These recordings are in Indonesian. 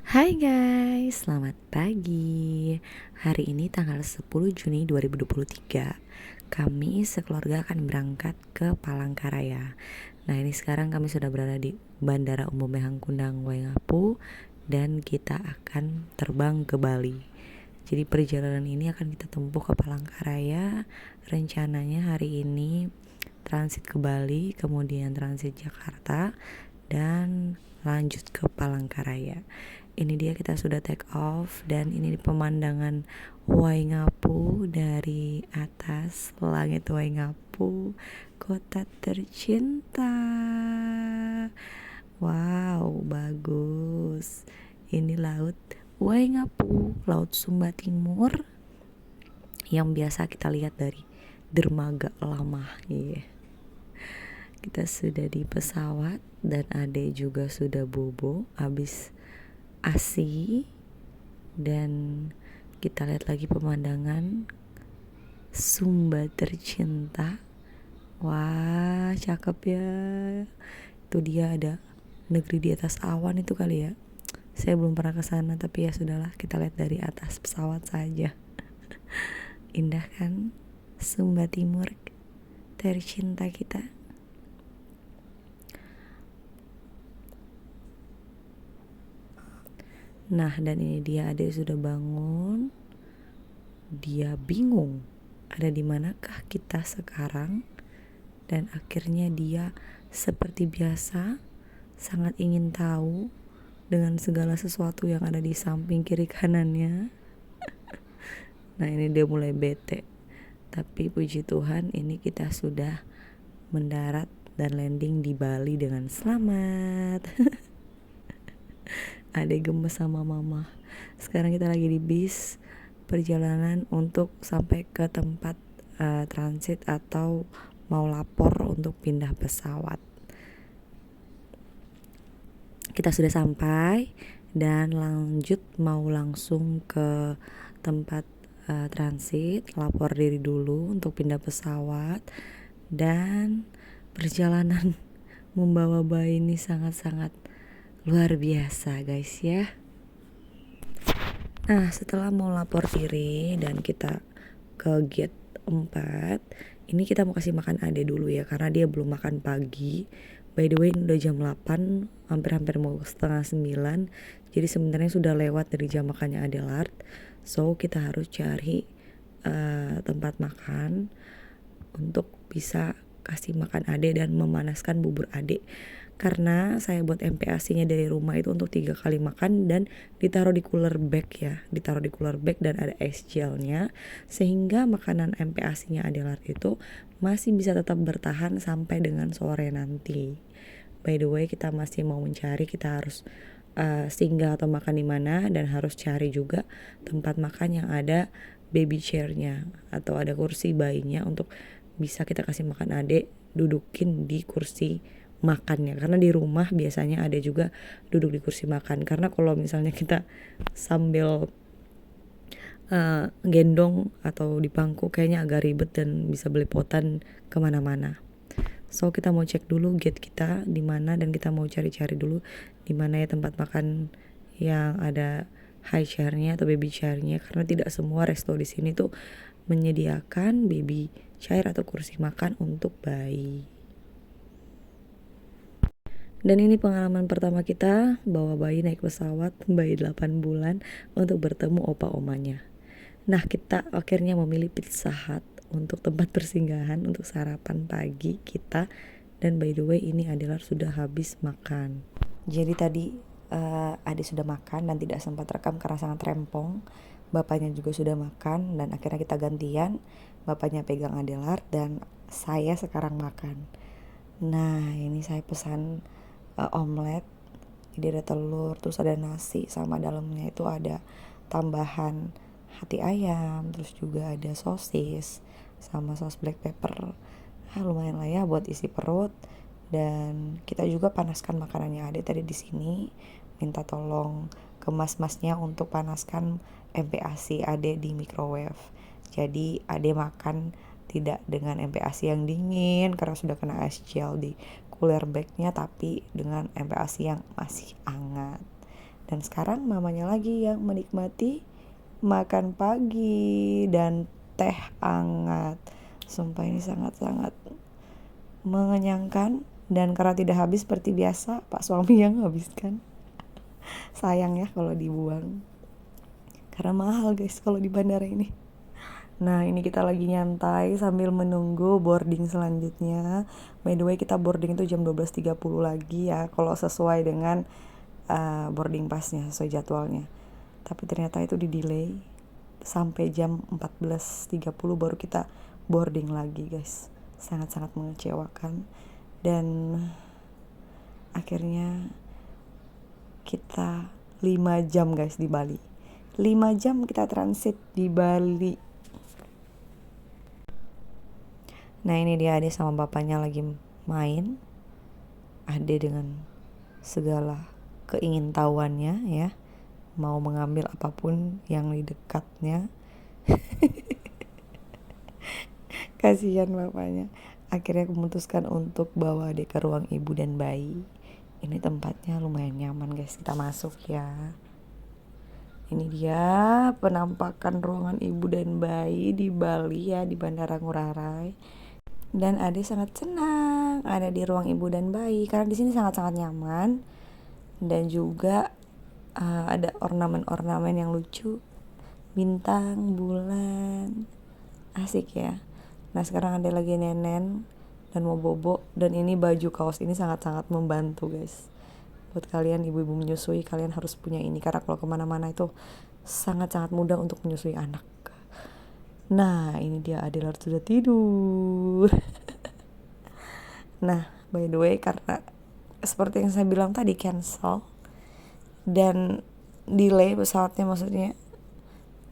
Hai guys, selamat pagi. Hari ini tanggal 10 Juni 2023. Kami sekeluarga akan berangkat ke Palangkaraya. Nah, ini sekarang kami sudah berada di Bandara Umum Mehangkundang Waingapu dan kita akan terbang ke Bali. Jadi perjalanan ini akan kita tempuh ke Palangkaraya. Rencananya hari ini transit ke Bali, kemudian transit Jakarta dan lanjut ke Palangkaraya. Ini dia, kita sudah take off dan ini pemandangan Waingapu dari atas langit Waingapu, kota tercinta. Wow, bagus. Ini laut Waingapu, Laut Sumba Timur yang biasa kita lihat dari dermaga lama. Kita sudah di pesawat dan Ade juga sudah bobo habis ASI, dan kita lihat lagi pemandangan Sumba tercinta. Wah, cakep ya. Itu dia, ada negeri di atas awan itu kali ya. Saya belum pernah ke sana, tapi ya sudahlah, kita lihat dari atas pesawat saja. Indah kan? Sumba Timur tercinta kita. Nah, dan ini dia, Ade sudah bangun. Dia bingung ada di manakah kita sekarang, dan akhirnya dia seperti biasa sangat ingin tahu dengan segala sesuatu yang ada di samping kiri kanannya. Nah, ini dia mulai bete. Tapi puji Tuhan, ini kita sudah mendarat dan landing di Bali dengan selamat. Adek gemes sama mama. Sekarang kita lagi di bis perjalanan untuk sampai ke tempat transit atau mau lapor untuk pindah pesawat. Kita sudah sampai dan lanjut mau langsung ke tempat transit, lapor diri dulu untuk pindah pesawat. Dan perjalanan membawa bayi ini sangat-sangat luar biasa guys ya. Nah, setelah mau lapor diri dan kita ke gate 4, ini kita mau kasih makan Ade dulu ya, karena dia belum makan pagi. By the way, ini udah jam 8, hampir mau setengah 9. Jadi sebenarnya sudah lewat dari jam makannya Adelard. So, kita harus cari tempat makan untuk bisa kasih makan Ade dan memanaskan bubur Ade. Karena saya buat MPASI-nya dari rumah itu untuk 3 kali makan dan ditaruh di cooler bag ya, ditaruh di cooler bag dan ada es gelnya, sehingga makanan MPASI-nya Adelard itu masih bisa tetap bertahan sampai dengan sore nanti. By the way, kita masih mau mencari, kita harus singgah atau makan di mana, dan harus cari juga tempat makan yang ada baby chair-nya atau ada kursi bayinya untuk bisa kita kasih makan Ade, dudukin di kursi makannya. Karena di rumah biasanya ada juga duduk di kursi makan, karena kalau misalnya kita sambil gendong atau di pangku kayaknya agak ribet dan bisa belepotan kemana-mana. So kita mau cek dulu gate kita di mana, dan kita mau cari-cari dulu di mana ya tempat makan yang ada high chair-nya atau baby chair-nya, karena tidak semua resto di sini tuh menyediakan baby chair atau kursi makan untuk bayi. Dan ini pengalaman pertama kita bawa bayi naik pesawat, bayi 8 bulan, untuk bertemu opa omanya. Nah, kita akhirnya memilih Pizza Hut untuk tempat persinggahan untuk sarapan pagi kita. Dan by the way, ini Adelar sudah habis makan. Jadi tadi Ade sudah makan dan tidak sempat rekam karena sangat rempong. Bapaknya juga sudah makan dan akhirnya kita gantian. Bapaknya pegang Adelar dan saya sekarang makan. Nah, ini saya pesan omelet. Jadi ada telur, terus ada nasi, sama dalamnya itu ada tambahan hati ayam, terus juga ada sosis sama saus black pepper. Lumayan lah ya buat isi perut. Dan kita juga panaskan makanannya. Ada tadi di sini minta tolong ke mas-masnya untuk panaskan MPASI Ade di microwave. Jadi Ade makan tidak dengan MPASI yang dingin karena sudah kena es gel di cooler bagnya, tapi dengan MPASI yang masih hangat. Dan sekarang mamanya lagi yang menikmati makan pagi dan teh hangat. Sumpah ini sangat-sangat mengenyangkan. Dan karena tidak habis seperti biasa, Pak suami yang habiskan. Sayang ya kalau dibuang, karena mahal guys kalau di bandara ini. Nah ini kita lagi nyantai sambil menunggu boarding selanjutnya. By the way kita boarding itu jam 12.30 lagi ya, kalau sesuai dengan boarding passnya, sesuai jadwalnya. Tapi ternyata itu di delay sampai jam 14.30 baru kita boarding lagi guys. Sangat-sangat mengecewakan. Dan akhirnya kita 5 jam guys di Bali. 5 jam kita transit di Bali. Nah ini dia Ade sama bapaknya lagi main. Ade dengan segala keingintahuannya ya, mau mengambil apapun yang di dekatnya. Kasihan bapaknya. Akhirnya memutuskan untuk bawa Ade ke ruang ibu dan bayi. Ini tempatnya lumayan nyaman guys, kita masuk ya. Ini dia penampakan ruangan ibu dan bayi di Bali ya, di Bandara Ngurah Rai. Dan Ade sangat senang ada di ruang ibu dan bayi karena di sini sangat-sangat nyaman. Dan juga ada ornamen-ornamen yang lucu, bintang, bulan, asik ya. Nah sekarang ada lagi nenen dan mau bobo, dan ini baju kaos ini sangat-sangat membantu guys. Buat kalian ibu-ibu menyusui, kalian harus punya ini karena kalau kemana-mana itu sangat-sangat mudah untuk menyusui anak. Nah ini dia Adelar sudah tidur. Nah by the way karena seperti yang saya bilang tadi cancel dan delay pesawatnya, maksudnya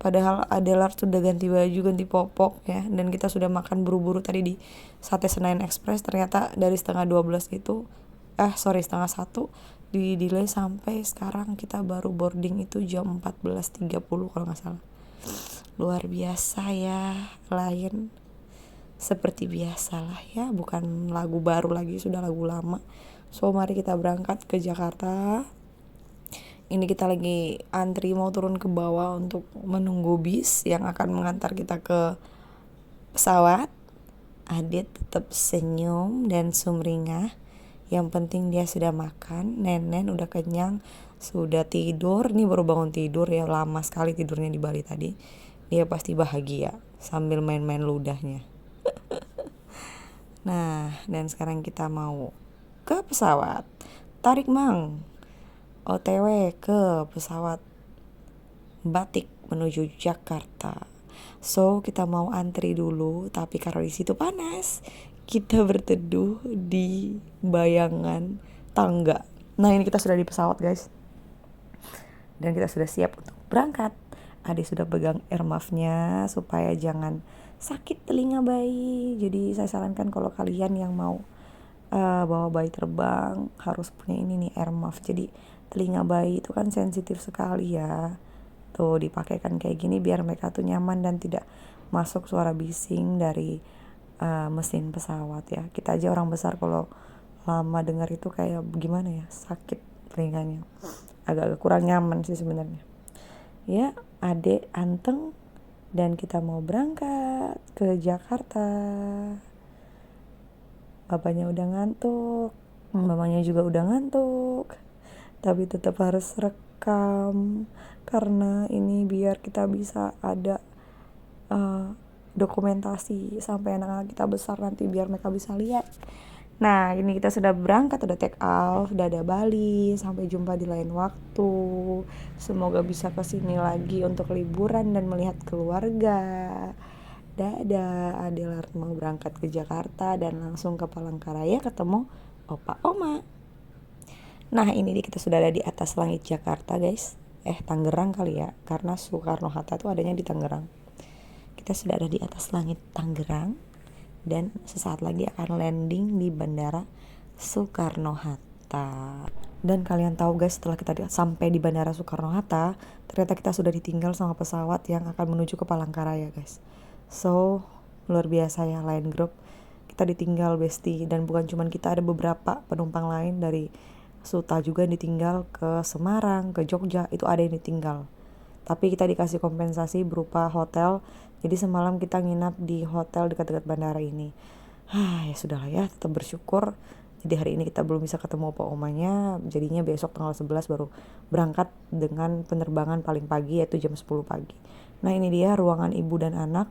padahal Adelar sudah ganti baju, ganti popok ya, dan kita sudah makan buru-buru tadi di Sate Senayan Express. Ternyata dari setengah 12 itu setengah 1 di delay sampai sekarang kita baru boarding itu jam 14.30 kalau gak salah. Luar biasa ya, lain seperti biasalah ya, bukan lagu baru lagi, sudah lagu lama. So mari kita berangkat ke Jakarta. Ini kita lagi antri mau turun ke bawah untuk menunggu bis yang akan mengantar kita ke pesawat. Adit tetap senyum dan sumringah. Yang penting dia sudah makan, nenen udah kenyang, sudah tidur. Ini baru bangun tidur ya, lama sekali tidurnya di Bali tadi. Dia pasti bahagia sambil main-main ludahnya. Nah, dan sekarang kita mau ke pesawat. Tarik Mang. OTW ke pesawat Batik menuju Jakarta. So, kita mau antri dulu, tapi karena di situ panas, kita berteduh di bayangan tangga. Nah, ini kita sudah di pesawat, guys. Dan kita sudah siap untuk berangkat. Ade sudah pegang airmuffnya supaya jangan sakit telinga bayi. Jadi saya sarankan kalau kalian yang mau bawa bayi terbang harus punya ini nih, airmuff. Jadi telinga bayi itu kan sensitif sekali ya. Tuh dipakaikan kayak gini biar mereka tuh nyaman dan tidak masuk suara bising dari mesin pesawat ya. Kita aja orang besar kalau lama dengar itu kayak gimana ya, sakit telinganya. Agak-agak kurang nyaman sih sebenarnya. Ya, Ade anteng dan kita mau berangkat ke Jakarta. Bapaknya udah ngantuk, mamanya juga udah ngantuk, tapi tetap harus rekam karena ini biar kita bisa ada dokumentasi sampai anak-anak kita besar nanti biar mereka bisa lihat. Nah ini kita sudah berangkat, udah take off, udah ada Bali. Sampai jumpa di lain waktu. Semoga bisa kesini lagi untuk liburan dan melihat keluarga. Dadah, Adelar mau berangkat ke Jakarta dan langsung ke Palangkaraya ketemu Opa Oma. Nah ini kita sudah ada di atas langit Jakarta guys. Tangerang kali ya, karena Soekarno-Hatta itu adanya di Tangerang. Kita sudah ada di atas langit Tangerang dan sesaat lagi akan landing di Bandara Soekarno-Hatta. Dan kalian tahu guys, setelah kita sampai di Bandara Soekarno-Hatta, ternyata kita sudah ditinggal sama pesawat yang akan menuju ke Palangkaraya guys. So luar biasa ya, Lion Group. Kita ditinggal besti, dan bukan cuma kita, ada beberapa penumpang lain dari Suta juga yang ditinggal, ke Semarang, ke Jogja, itu ada yang ditinggal. Tapi kita dikasih kompensasi berupa hotel. Jadi semalam kita nginap di hotel dekat-dekat bandara ini. Ya sudahlah ya, tetap bersyukur. Jadi hari ini kita belum bisa ketemu opa omanya, jadinya besok tanggal 11 baru berangkat dengan penerbangan paling pagi, yaitu jam 10 pagi. Nah ini dia ruangan ibu dan anak,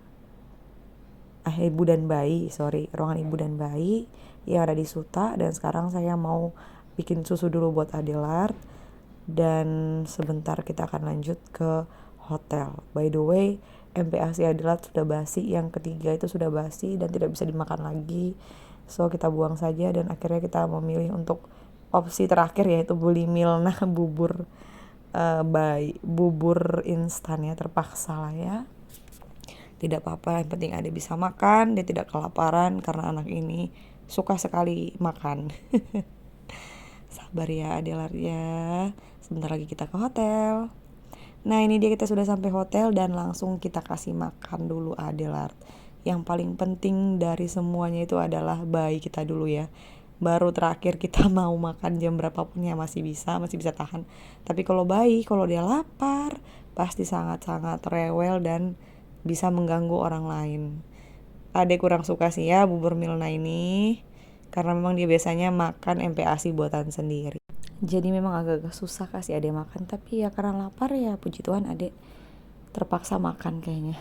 ibu dan bayi, ruangan ibu dan bayi yang ada di Suta. Dan sekarang saya mau bikin susu dulu buat Adelard, dan sebentar kita akan lanjut ke hotel. By the way, MPASI Adelard sudah basi, yang ketiga itu sudah basi dan tidak bisa dimakan lagi, so kita buang saja. Dan akhirnya kita memilih untuk opsi terakhir, yaitu beli Milna bubur bubur instan ya, terpaksa lah ya. Tidak apa-apa, yang penting Ade bisa makan, dia tidak kelaparan karena anak ini suka sekali makan. Sabar ya Adelard ya, sebentar lagi kita ke hotel. Nah ini dia, kita sudah sampai hotel dan langsung kita kasih makan dulu Adelard. Yang paling penting dari semuanya itu adalah bayi kita dulu ya. Baru terakhir kita mau makan jam berapapun ya masih bisa tahan. Tapi kalau bayi, kalau dia lapar, pasti sangat-sangat rewel dan bisa mengganggu orang lain. Ade kurang suka sih ya bubur Milna ini, karena memang dia biasanya makan MPASI buatan sendiri. Jadi memang agak-agak susah kasih Ade makan, tapi ya karena lapar ya puji Tuhan Ade terpaksa makan kayaknya.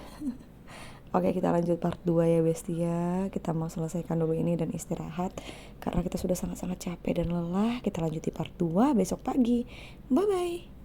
Oke, kita lanjut part 2 ya bestia. Kita mau selesaikan dulu ini dan istirahat, karena kita sudah sangat-sangat capek dan lelah. Kita lanjut di part 2 besok pagi. Bye bye.